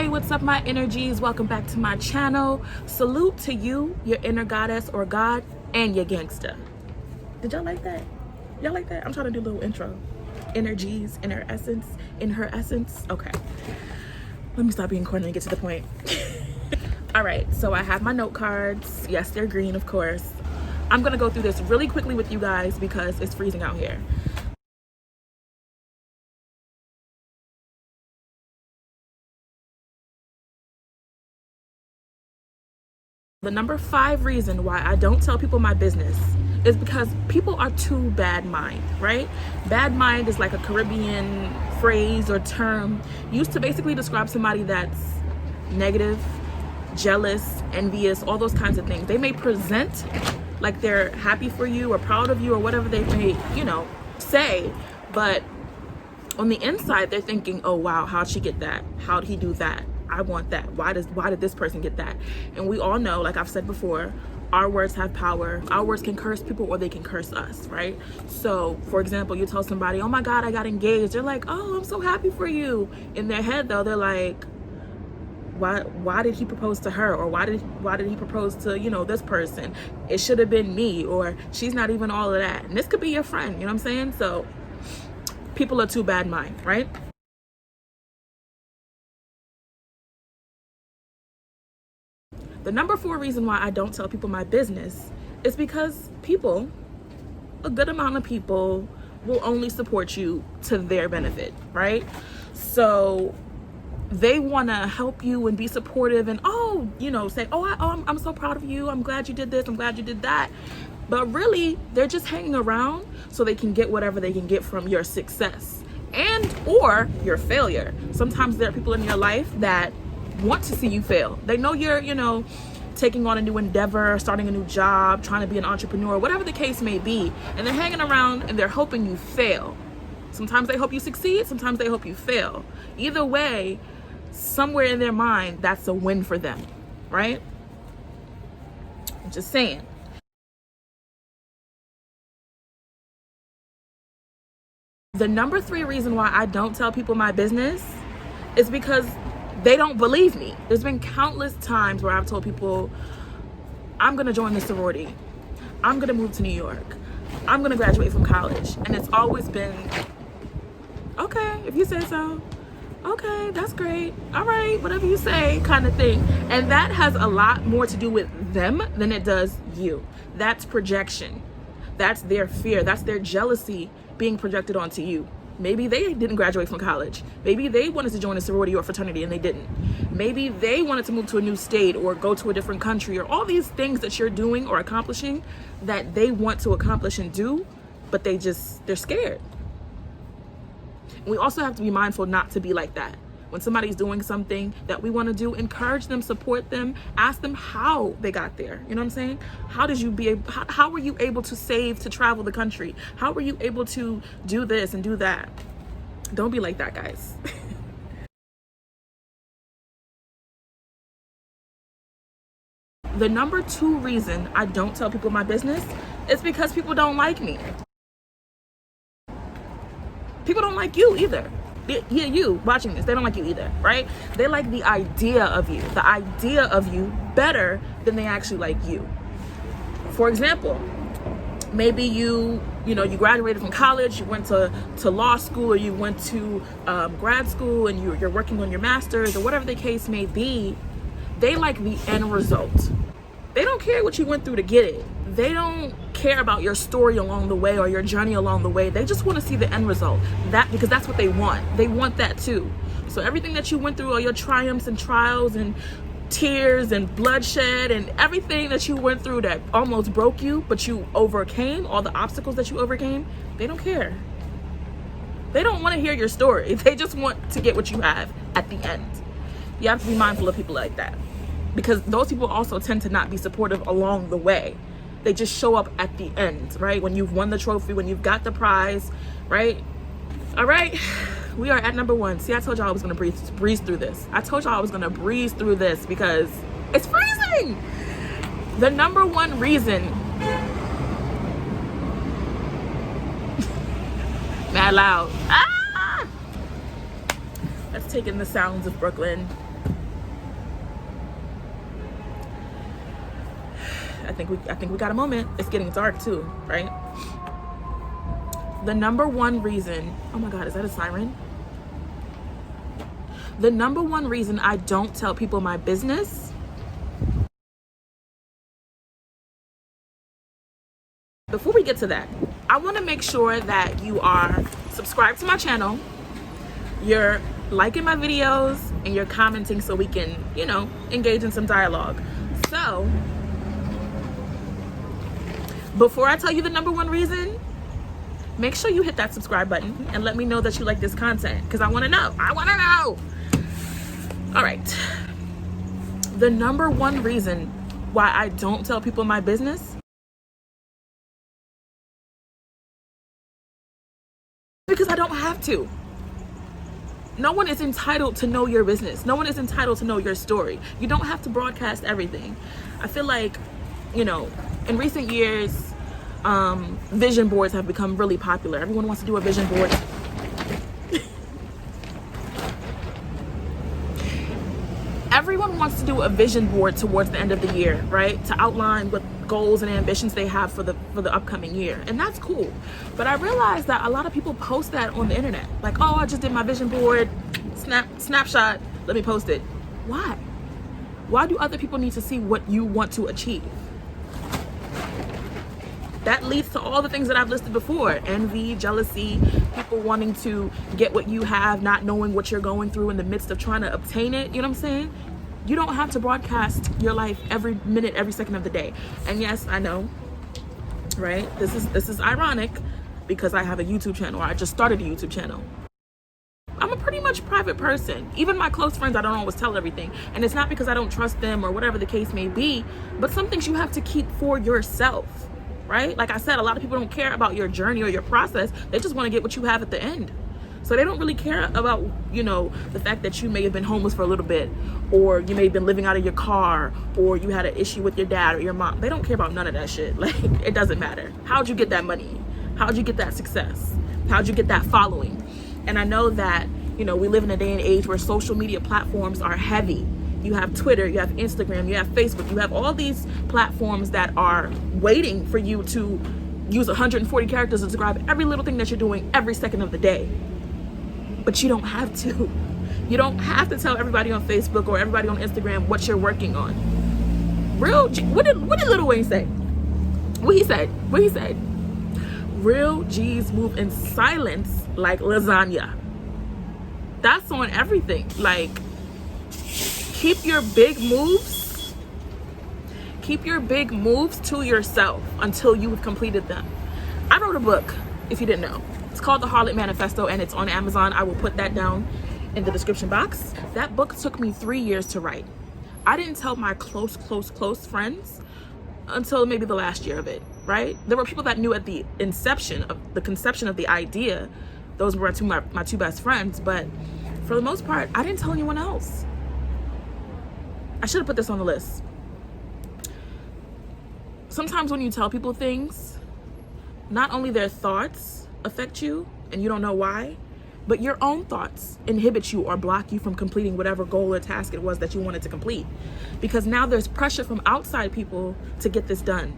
Hey, what's up, my energies? Welcome back to my channel. Salute to you, your inner goddess or god, and your gangster. Did y'all like that? Y'all like that? I'm trying to do a little intro. Energies, inner essence, in her essence. Okay, let me stop being corny and get to the point. All right, so I have my note cards. Yes, they're green, of course. I'm gonna go through this really quickly with you guys because it's freezing out here. The number 5 reason why I don't tell people my business is because people are too bad mind, right? Bad mind is like a Caribbean phrase or term used to basically describe somebody that's negative, jealous, envious, all those kinds of things. They may present like they're happy for you or proud of you or whatever they may, say, but on the inside they're thinking, oh wow, how'd she get that? How'd he do that? I want that. Why did this person get that? And we all know, like I've said before, our words have power. Our words can curse people or they can curse us, right? So for example, you tell somebody, oh my God, I got engaged. They're like, oh, I'm so happy for you. In their head though, they're like, why did he propose to her? Or why did he propose to, this person? It should have been me, or she's not even all of that. And this could be your friend, you know what I'm saying? So people are too bad mind, right? The number 4 reason why I don't tell people my business is because a good amount of people will only support you to their benefit, right? So they want to help you and be supportive and say, I'm so proud of you. I'm glad you did this. I'm glad you did that. But really, they're just hanging around so they can get whatever they can get from your success and or your failure. Sometimes there are people in your life that want to see you fail. They know you're, taking on a new endeavor, starting a new job, trying to be an entrepreneur, whatever the case may be, and they're hanging around and they're hoping you fail. Sometimes they hope you succeed, sometimes they hope you fail. Either way, somewhere in their mind, that's a win for them, right? I'm just saying. The number 3 reason why I don't tell people my business is because they don't believe me. There's been countless times where I've told people, I'm gonna join the sorority. I'm gonna move to New York. I'm gonna graduate from college. And it's always been, okay, if you say so. Okay, that's great. All right, whatever you say, kind of thing. And that has a lot more to do with them than it does you. That's projection. That's their fear. That's their jealousy being projected onto you. Maybe they didn't graduate from college. Maybe they wanted to join a sorority or fraternity and they didn't. Maybe they wanted to move to a new state or go to a different country, or all these things that you're doing or accomplishing that they want to accomplish and do, but they're scared. And we also have to be mindful not to be like that. When somebody's doing something that we want to do, encourage them, support them, ask them how they got there. You know what I'm saying? How were you able to save to travel the country? How were you able to do this and do that? Don't be like that, guys. The number 2 reason I don't tell people my business is because people don't like me. People don't like you either. Yeah, you watching this, they don't like you either, right? They like the idea of you better than they actually like you. For example, maybe you graduated from college, you went to law school, or you went to grad school, and you're working on your master's or whatever the case may be. They like the end result. They don't care what you went through to get it. They don't care about your story along the way or your journey along the way. They just want to see the end result. Because that's what they want. They want that too. So everything that you went through, all your triumphs and trials and tears and bloodshed and everything that you went through that almost broke you, but you overcame, all the obstacles that you overcame, they don't care. They don't want to hear your story. They just want to get what you have at the end. You have to be mindful of people like that, because those people also tend to not be supportive along the way. They just show up at the end, right? When you've won the trophy, when you've got the prize, right? All right, we are at number 1. See, I told y'all I was gonna breeze through this. I told y'all I was gonna breeze through this because it's freezing. The number 1 reason, mad loud. Let's take in the sounds of Brooklyn. I think we got a moment. It's getting dark too, right? The number one reason, oh my God, is that a siren? The number one reason I don't tell people my business, before we get to that, I want to make sure that you are subscribed to my channel, you're liking my videos, and you're commenting so we can, you know, engage in some dialogue. So, before I tell you the number one reason, make sure you hit that subscribe button and let me know that you like this content, because I want to know. I want to know. All right. The number one reason why I don't tell people my business, because I don't have to. No one is entitled to know your business. No one is entitled to know your story. You don't have to broadcast everything. I feel like, you know, in recent years, vision boards have become really popular. Everyone wants to do a vision board. Everyone wants to do a vision board towards the end of the year, right? To outline what goals and ambitions they have for the upcoming year. And that's cool. But I realized that a lot of people post that on the internet. Like, oh, I just did my vision board, snapshot, let me post it. Why? Why do other people need to see what you want to achieve? That leads to all the things that I've listed before. Envy, jealousy, people wanting to get what you have, not knowing what you're going through in the midst of trying to obtain it. You know what I'm saying? You don't have to broadcast your life every minute, every second of the day. And yes, I know, right? This is ironic because I have a YouTube channel, or I just started a YouTube channel. I'm a pretty much private person. Even my close friends, I don't always tell everything. And it's not because I don't trust them or whatever the case may be, but some things you have to keep for yourself. Right? Like I said, a lot of people don't care about your journey or your process. They just want to get what you have at the end. So they don't really care about, you know, the fact that you may have been homeless for a little bit, or you may have been living out of your car, or you had an issue with your dad or your mom. They don't care about none of that shit. Like, it doesn't matter. How'd you get that money? How'd you get that success? How'd you get that following? And I know that, you know, we live in a day and age where social media platforms are heavy. You have Twitter, you have Instagram, you have Facebook, you have all these platforms that are waiting for you to use 140 characters to describe every little thing that you're doing every second of the day. But you don't have to. You don't have to tell everybody on Facebook or everybody on Instagram what you're working on. What did Lil Wayne say? What he said? Real G's move in silence like lasagna. That's on everything. Like, keep your big moves to yourself until you have completed them. I wrote a book, if you didn't know. It's called The Harlot Manifesto, and it's on Amazon. I will put that down in the description box. That book took me 3 years to write. I didn't tell my close friends until maybe the last year of it, right? There were people that knew at the conception of the idea. Those were my two best friends, but for the most part, I didn't tell anyone else. I should have put this on the list. Sometimes when you tell people things, not only their thoughts affect you and you don't know why, but your own thoughts inhibit you or block you from completing whatever goal or task it was that you wanted to complete. Because now there's pressure from outside people to get this done.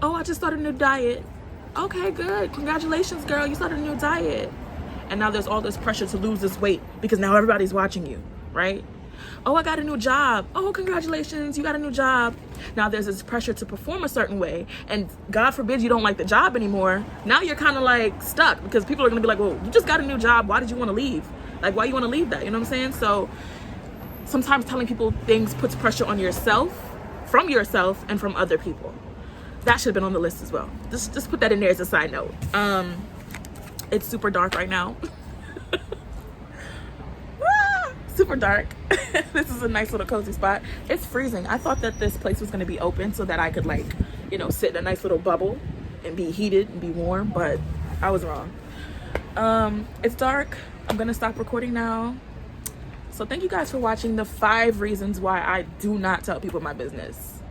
Oh, I just started a new diet. Okay, good. Congratulations, girl. You started a new diet. And now there's all this pressure to lose this weight because now everybody's watching you, right? Oh, I got a new job. Oh, congratulations, you got a new job. Now there's this pressure to perform a certain way, and God forbid you don't like the job anymore. Now you're kind of like stuck because people are gonna be like, well, you just got a new job. Why did you want to leave? Like, why you want to leave that? You know what I'm saying? So sometimes telling people things puts pressure on yourself, from yourself, and from other people. That should have been on the list as well. Just put that in there as a side note. It's super dark right now. Super dark. This is a nice little cozy spot. It's freezing. I thought that this place was going to be open so that I could, like, you know, sit in a nice little bubble and be heated and be warm, but I was wrong. It's dark. I'm going to stop recording now. So thank you guys for watching the 5 reasons why I do not tell people my business.